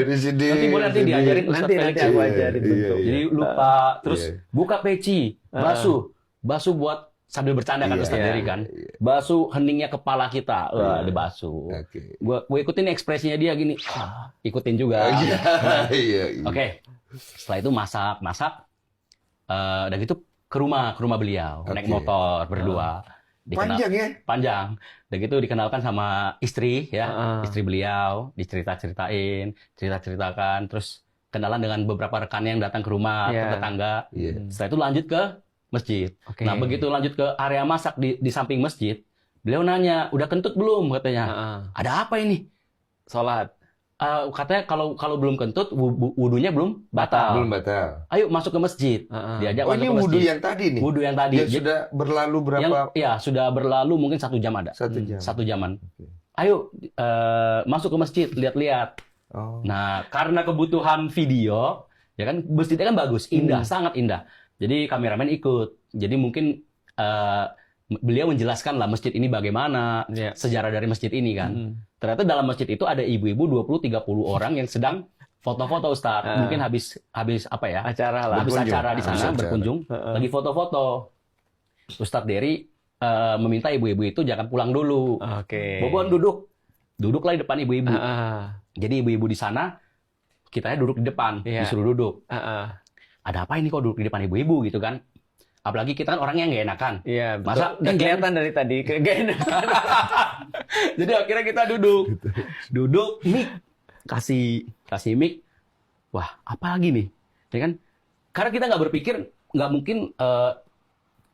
di sini. Nanti boleh nanti diajarin Ustaz Nanti Felix. aku ajarin bentuk. Jadi lupa, terus buka peci, basuh buat sambil bercanda kan Ustaz Dery kan. Basuh heningnya kepala kita, wah dibasuh. Gue ikutin ekspresinya dia gini, ikutin juga. Oke, setelah itu masak, dan gitu ke rumah beliau, naik motor berdua. Panjang ya? Panjang. Dan gitu dikenalkan sama istri ya, istri beliau, diceritakan, terus kenalan dengan beberapa rekan yang datang ke rumah, ke tetangga. Setelah itu lanjut ke masjid. Nah, begitu lanjut ke area masak di samping masjid, beliau nanya, udah kentut belum katanya. Ada apa ini? Sholat. Katanya kalau belum kentut, wudunya belum batal. Belum batal. Ayo masuk ke masjid. Diajak masuk ini ke masjid. wudu yang tadi nih? Wudu yang tadi. Yang sudah berlalu berapa? Sudah berlalu mungkin 1 jam ada. 1 jam. 1 jaman. Ayo masuk ke masjid, lihat-lihat. Nah, karena kebutuhan video, ya kan masjidnya kan bagus, indah, sangat indah. Jadi kameramen ikut. Jadi mungkin beliau menjelaskan lah masjid ini bagaimana, sejarah dari masjid ini kan. Ternyata dalam masjid itu ada ibu-ibu 20-30 orang yang sedang foto-foto Ustaz. Mungkin habis apa ya? Acara lah. Habis acara di sana berkunjung, lagi foto-foto. Ustaz Dery meminta ibu-ibu itu jangan pulang dulu. Bobon duduklah di depan ibu-ibu. Jadi ibu-ibu di sana, kitanya duduk di depan, disuruh duduk. Ada apa ini kok duduk di depan ibu-ibu gitu kan? Apalagi kita kan orangnya nggak enakan. Iya, masa kelihatan dari tadi nggak enakan. Jadi akhirnya kita duduk, mic kasih mic. Wah, apa lagi nih? Ya kan? Karena kita nggak berpikir, nggak mungkin.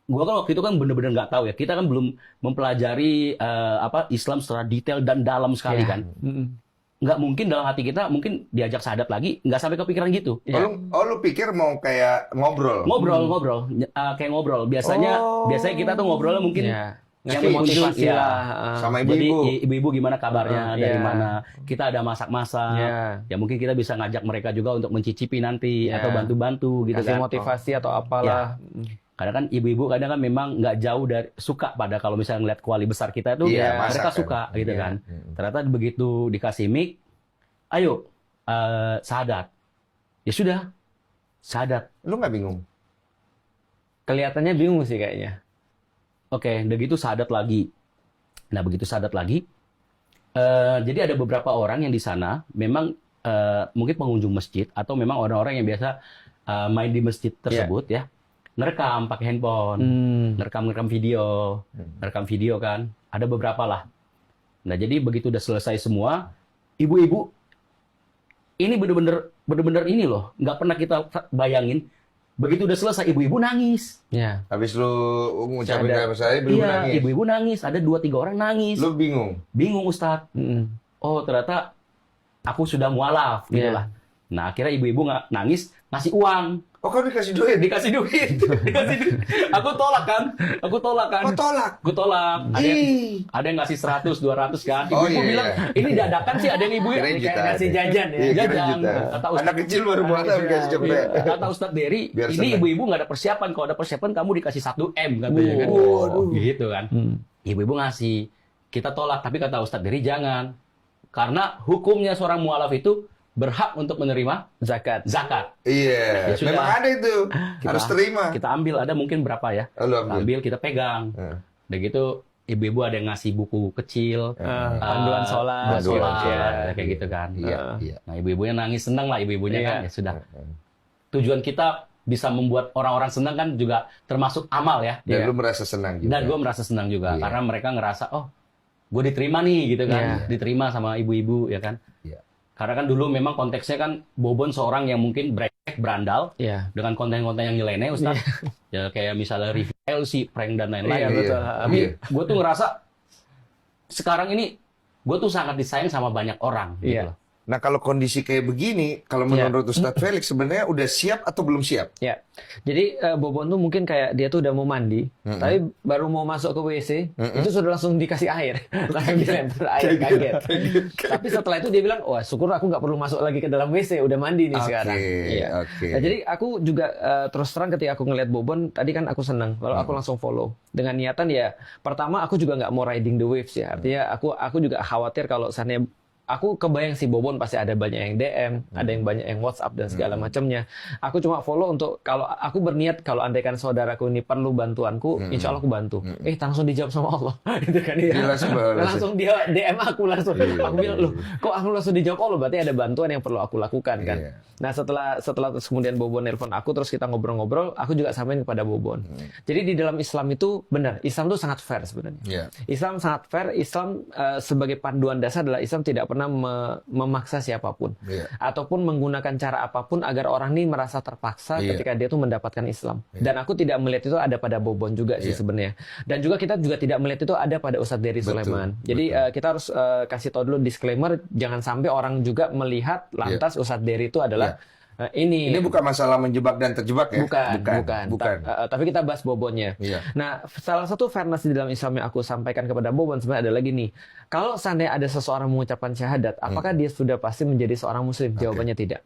Gua kan waktu itu kan bener-bener nggak tahu ya. Kita kan belum mempelajari Islam secara detail dan dalam sekali kan. Nggak mungkin dalam hati kita mungkin diajak syahadat lagi, nggak sampai kepikiran gitu. Lu pikir mau kayak ngobrol? Kayak ngobrol. Biasanya kita tuh ngobrolnya mungkin yang motivasi sama Jadi ibu-ibu. ibu-ibu gimana kabarnya, dari mana? Kita ada masak-masak. Ya mungkin kita bisa ngajak mereka juga untuk mencicipi nanti atau bantu-bantu gitu kasih kan. motivasi atau apalah. Kadang kan ibu-ibu kadang kan memang nggak jauh dari suka pada kalau misalnya ngeliat kuali besar kita itu mereka suka gitu kan. Ternyata begitu dikasih mic, ayo syahadat. Ya sudah, syahadat. Lu nggak bingung? Kelihatannya bingung sih kayaknya. Oke, begitu syahadat lagi. Nah, begitu syahadat lagi, jadi ada beberapa orang yang di sana memang mungkin pengunjung masjid atau memang orang-orang yang biasa main di masjid tersebut ya. Nerekam pakai handphone, nerekam video kan, ada beberapa lah. Nah jadi begitu udah selesai semua, ibu-ibu ini bener-bener ini loh, nggak pernah kita bayangin. Begitu udah selesai, ibu-ibu nangis. Habis lu ngucapin kata saya, ibu-ibu nangis. Ibu-ibu nangis, ada 2-3 orang nangis. Lu bingung? Bingung Ustadz. Oh ternyata aku sudah mualaf, gitulah. Nah akhirnya ibu-ibu nggak nangis, ngasih uang. Oh, kan dikasih duit? Dikasih duit. Aku tolak kan. Oh, tolak? Gue tolak. Ada yang ngasih 100, 200 kan. Ibu bilang, ini dadakan sih ada yang ibu Kirain juta, ngasih jajan ya. Jajan. Kata Anak kecil baru mualaf dikasih cepet. Kata Ustadz Dery, ini ibu-ibu nggak ada persiapan. Kalau ada persiapan, kamu dikasih 1 M katanya kan. Gitu kan. Ibu-ibu ngasih. Kita tolak. Tapi kata Ustadz Dery, jangan. Karena hukumnya seorang mualaf itu berhak untuk menerima zakat. Iya, Ya, memang ada itu. Harus terima. Kita ambil, ada mungkin berapa ya. Lu ambil. Kita pegang. Dan gitu ibu-ibu ada yang ngasih buku kecil, panduan sholat, kayak gitu kan. Iya. Nah ibu-ibunya nangis, senang lah ibu-ibunya kan. Ya sudah. Tujuan kita bisa membuat orang-orang senang kan juga termasuk amal ya. Dan lu merasa senang juga. Dan gue merasa senang juga karena mereka ngerasa gue diterima nih gitu kan, diterima sama ibu-ibu ya kan. Karena kan dulu memang konteksnya kan Bobon seorang yang mungkin brengsek, berandal, dengan konten-konten yang nyeleneh, Ustaz. Ya kayak misalnya review LC, prank dan lain-lain. Tapi gue tuh ngerasa sekarang ini gue tuh sangat disayang sama banyak orang. Gitu loh. Nah kalau kondisi kayak begini, kalau menurut Ustadz Felix sebenarnya udah siap atau belum siap? Ya, jadi Bobon tuh mungkin kayak dia tuh udah mau mandi, tapi baru mau masuk ke WC, itu sudah langsung dikasih air, langsung dilempar air, kaget. Tapi setelah itu dia bilang, wah syukur aku nggak perlu masuk lagi ke dalam WC, udah mandi nih sekarang. Nah, jadi aku juga terus terang ketika aku ngeliat Bobon, tadi kan aku seneng, kalau aku langsung follow dengan niatan ya, pertama aku juga nggak mau riding the waves ya, artinya aku juga khawatir kalau seandainya aku kebayang si Bobon pasti ada banyak yang DM, ada yang banyak yang WhatsApp dan segala macamnya. Aku cuma follow untuk kalau aku berniat kalau andaikan saudaraku ini perlu bantuanku, insya Allah aku bantu. Langsung dijawab sama Allah, gitu kan ya. Langsung dia DM aku langsung. Aku bilang loh, kok aku langsung dijawab Allah, berarti ada bantuan yang perlu aku lakukan kan. Nah setelah terus kemudian Bobon nelpon aku, terus kita ngobrol-ngobrol, aku juga sampaikan kepada Bobon. Jadi di dalam Islam itu benar, Islam itu sangat fair sebenarnya. Islam sangat fair. Islam sebagai panduan dasar adalah Islam tidak pernah memaksa siapapun ataupun menggunakan cara apapun agar orang ini merasa terpaksa ketika dia tuh mendapatkan Islam. Dan aku tidak melihat itu ada pada Bobon juga sih sebenarnya. Dan juga kita juga tidak melihat itu ada pada Ustadz Dery Sulaiman. Jadi kita harus kasih tahu dulu disclaimer, jangan sampai orang juga melihat lantas Ustadz Dery itu adalah ini bukan masalah menjebak dan terjebak ya? Bukan. Tapi kita bahas Bobonnya. Nah, salah satu fairness di dalam Islam yang aku sampaikan kepada Bobon sebenarnya adalah gini. Kalau seandainya ada seseorang mengucapkan syahadat, apakah dia sudah pasti menjadi seorang muslim? Jawabannya tidak.